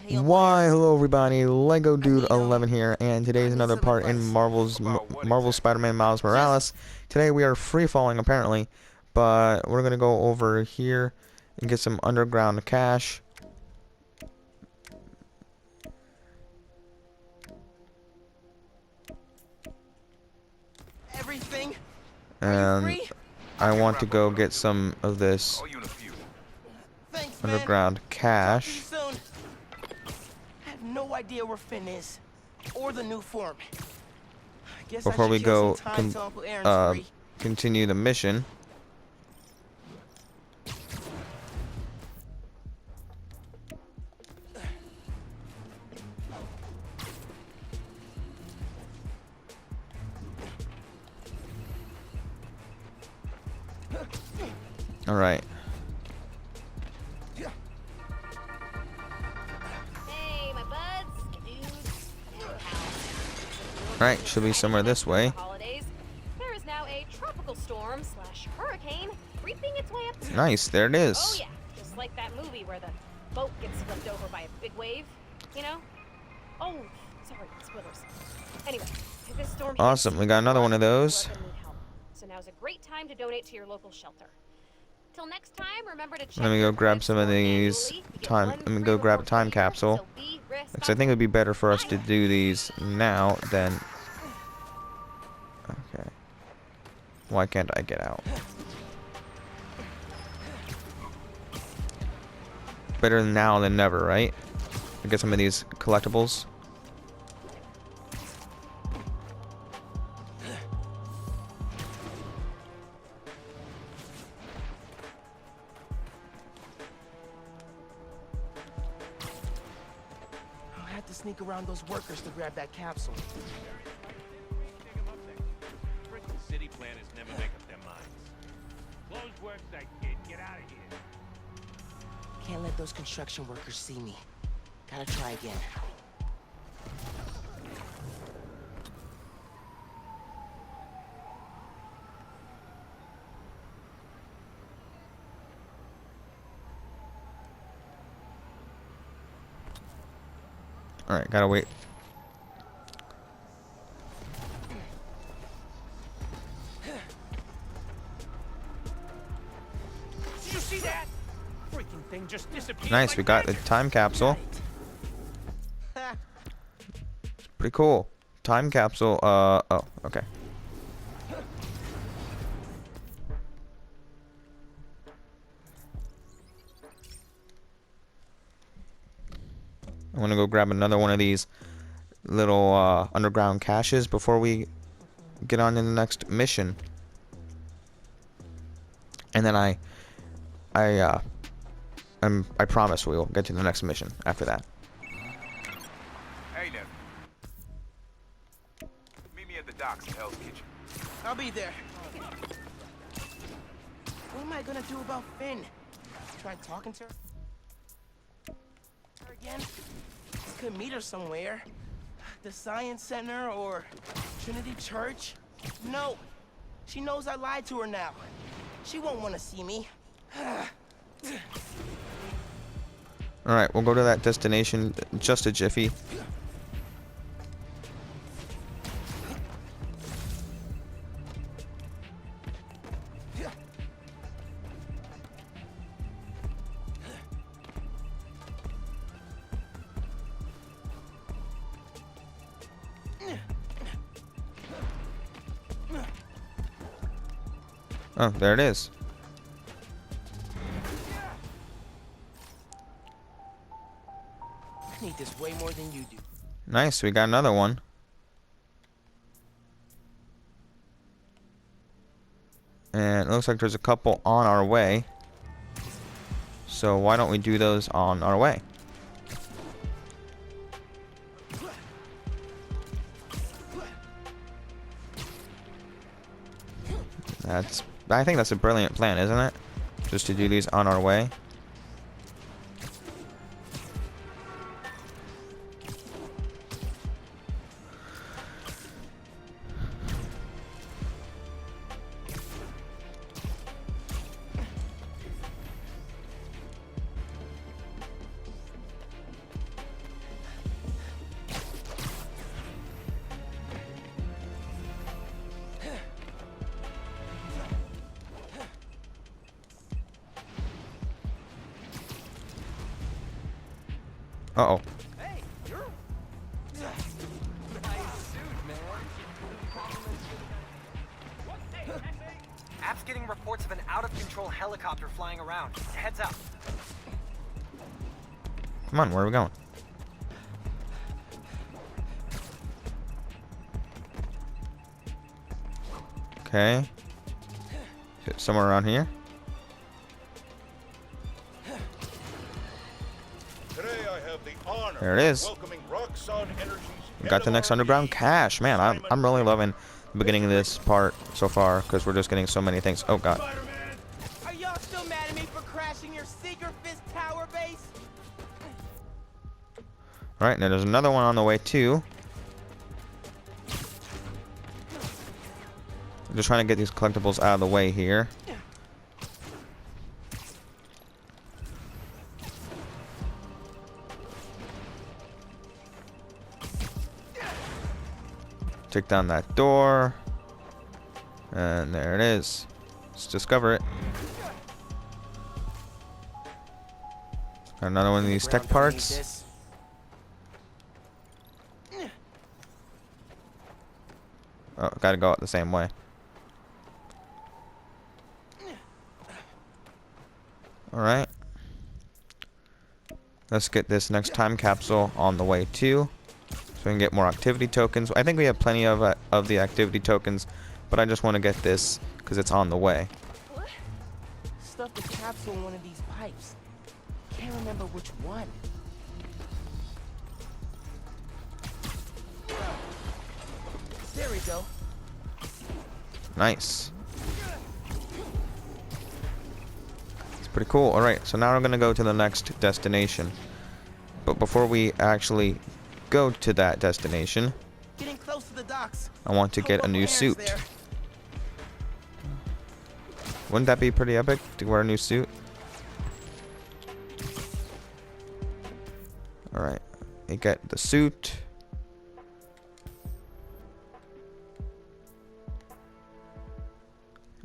Why, hello everybody, Lego Dude 11 here, and today's another part in Marvel Spider-Man Miles Morales. Today we are free falling apparently, but we're gonna go over here and get some underground cash. Everything. And I want to go get some of this Thanks, underground cash. I have no idea where Finn is, or the new form. Guess Before we go Aaron's free. continue the mission. All right. Hey, my buds, dudes, and pals. All right, should be somewhere this way. Holidays. There is now a tropical storm / hurricane creeping its way up. Nice, there it is. Oh yeah, just like that movie where the boat gets flipped over by a big wave, you know? Oh, sorry, spoilers. Anyway, if this storm Awesome, hits, we got another one of those. we're gonna need help. So now's a great time to donate to your local shelter. Till next time, remember to check Let me go your grab credit some of score these annually. You get time. one Let me free go grab a reward time per year, capsule. so be Because I think it would be better for us to do these now than. Okay. Why can't I get out? Better now than never, right? To get some of these collectibles. I'll have to sneak around those workers to grab that capsule. City planners never make up their minds. Closed work site, kid. Get out of here. Can't let those construction workers see me. Gotta try again. Alright, gotta wait. Did you see that? Freaking thing just disappeared. Nice, like we got the magic. time capsule. Pretty cool. Time capsule, oh, okay. I'm gonna go grab another one of these little underground caches before we get on to the next mission. And then I promise we will get to the next mission after that. Hey, Nev. Meet me at the docks at Hell's Kitchen. I'll be there. What am I gonna do about Finn? Try talking to her again? Could meet her somewhere. The Science Center or Trinity Church? No. She knows I lied to her now. She won't want to see me. Alright, we'll go to that destination in just a jiffy. Oh, there it is. I need this way more than you do. Nice, we got another one. And it looks like there's a couple on our way. So why don't we do those on our way? I think that's a brilliant plan, isn't it? Just to do these on our way. Uh-oh. Hey, you're... App's getting reports of an out-of-control helicopter flying around. Heads up. Come on, where are we going? Okay. Somewhere around here. Today I have the honor There it is. of welcoming Roxxon Energy's We got the next underground cache. Man, I'm really loving the beginning of this part so far because we're just getting so many things. Oh god. Spider-Man! Are y'all still mad at me for crashing your Seeker Fist tower base? All right, now there's another one on the way too. I'm just trying to get these collectibles out of the way here. Take down that door. And there it is. Let's discover it. Got another one of these tech parts. Oh, gotta go out the same way. Alright. Let's get this next time capsule on the way too. So we can get more activity tokens. I think we have plenty of the activity tokens, but I just want to get this because it's on the way. What? Stuff the capsule in one of these pipes. Can't remember which one. There we go. Nice. It's pretty cool. Alright, so now we're going to go to the next destination. But before we actually go to that destination, Getting close to the docks. I want to get a new Aaron's suit. there. Wouldn't that be pretty epic to wear a new suit? Alright, you get the suit.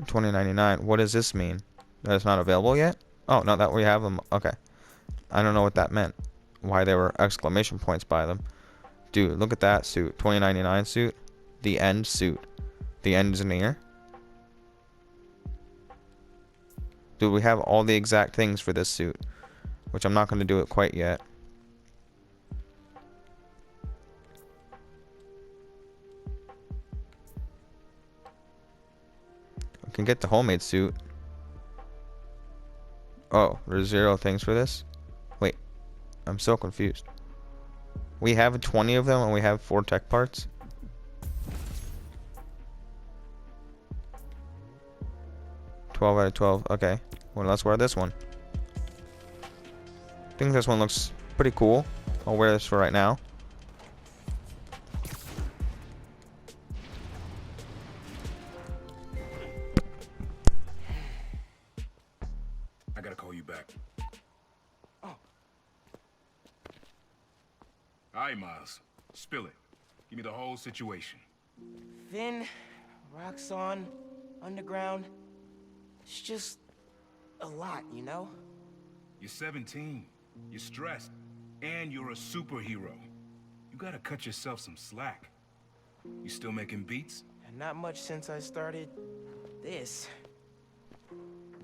$20.99. What does this mean? That it's not available yet? Oh, no, that we have them. Okay. I don't know what that meant. Why there were exclamation points by them. Dude, look at that suit. $20.99 suit. The end suit. The end is near. Dude, we have all the exact things for this suit. Which I'm not going to do it quite yet. We can get the homemade suit. Oh, there's 0 things for this? Wait, I'm so confused. We have 20 of them and we have 4 tech parts? $12 out of 12, okay. Well, let's wear this one. I think this one looks pretty cool. I'll wear this for right now. I gotta call you back. Oh. Alright, Miles. Spill it. Give me the whole situation. Finn, Roxxon, Underground. It's just a lot, you know? You're 17. You're stressed. And you're a superhero. You gotta cut yourself some slack. You still making beats? And not much since I started this.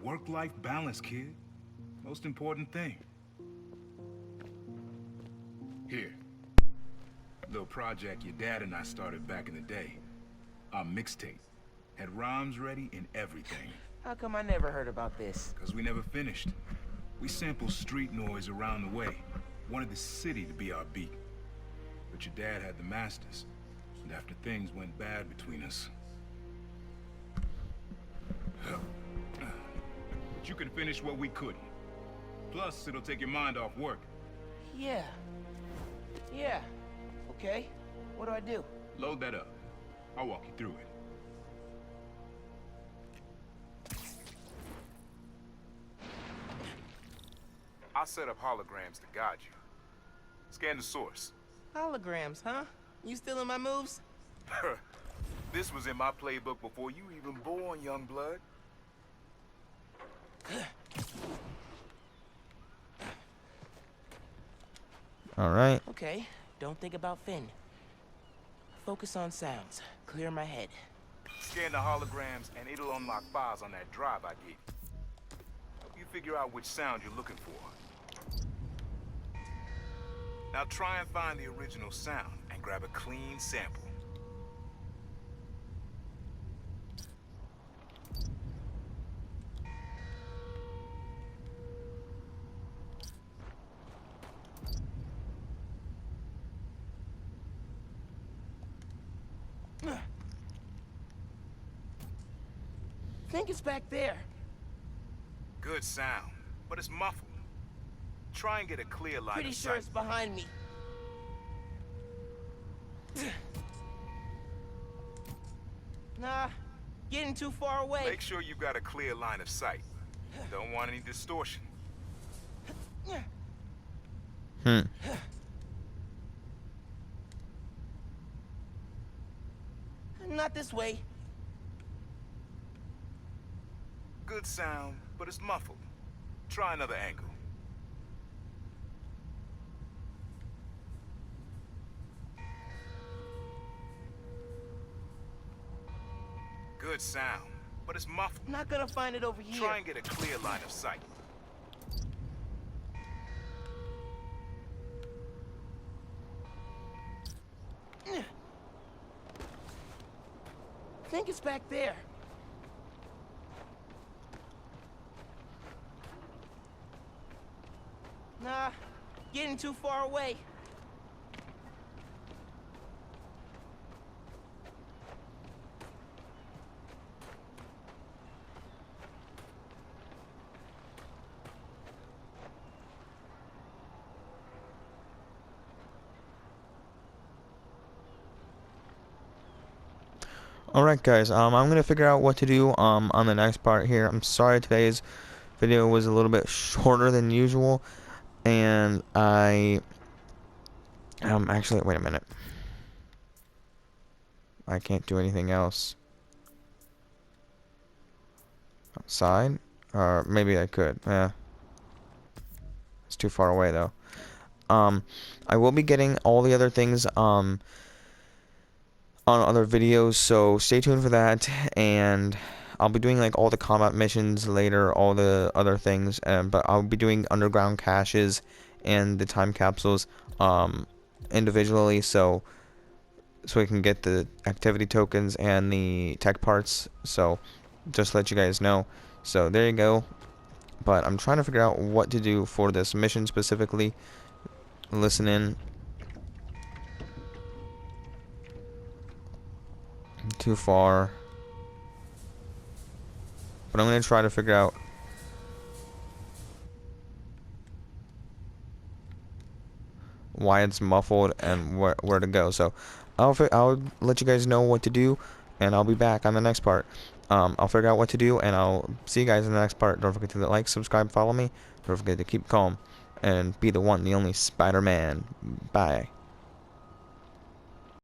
Work-life balance, kid. Most important thing. Here. Little project your dad and I started back in the day. Our mixtape. Had rhymes ready and everything. How come I never heard about this? Cause we never finished. We sampled street noise around the way. Wanted the city to be our beat. But your dad had the masters. And after things went bad between us. But you can finish what we couldn't. Plus, it'll take your mind off work. Yeah. Yeah. Okay. What do I do? Load that up. I'll walk you through it. I'll set up holograms to guide you. Scan the source. Holograms, huh? You stealing my moves? This was in my playbook before you even born, young blood. Alright. Okay, don't think about Finn. Focus on sounds. Clear my head. Scan the holograms, and it'll unlock files on that drive I gave you. Help you figure out which sound you're looking for. Now try and find the original sound and grab a clean sample. Think it's back there. Good sound, but it's muffled. Try and get a clear line Pretty of sure sight. it's behind me. Nah, getting too far away. Make sure you've got a clear line of sight. Don't want any distortion. Hmm. Not this way. Good sound, but it's muffled. Try another angle. Good sound, but it's muffled. Not gonna find it over here. Try and get a clear line of sight. Think it's back there. Nah, getting too far away. Alright guys, I'm gonna figure out what to do on the next part here. I'm sorry today's video was a little bit shorter than usual, and I actually, wait a minute, I can't do anything else outside, or maybe I could. It's too far away though. I will be getting all the other things on other videos, so stay tuned for that. And I'll be doing like all the combat missions later, all the other things, but I'll be doing underground caches and the time capsules individually, so we can get the activity tokens and the tech parts. So just to let you guys know. So there you go. But I'm trying to figure out what to do for this mission specifically. Listen in. Too far. But I'm going to try to figure out why it's muffled and where to go. So I'll let you guys know what to do, and I'll be back on the next part. I'll figure out what to do, and I'll see you guys in the next part. Don't forget to like, subscribe, follow me. Don't forget to keep calm and be the one, the only Spider-Man. Bye.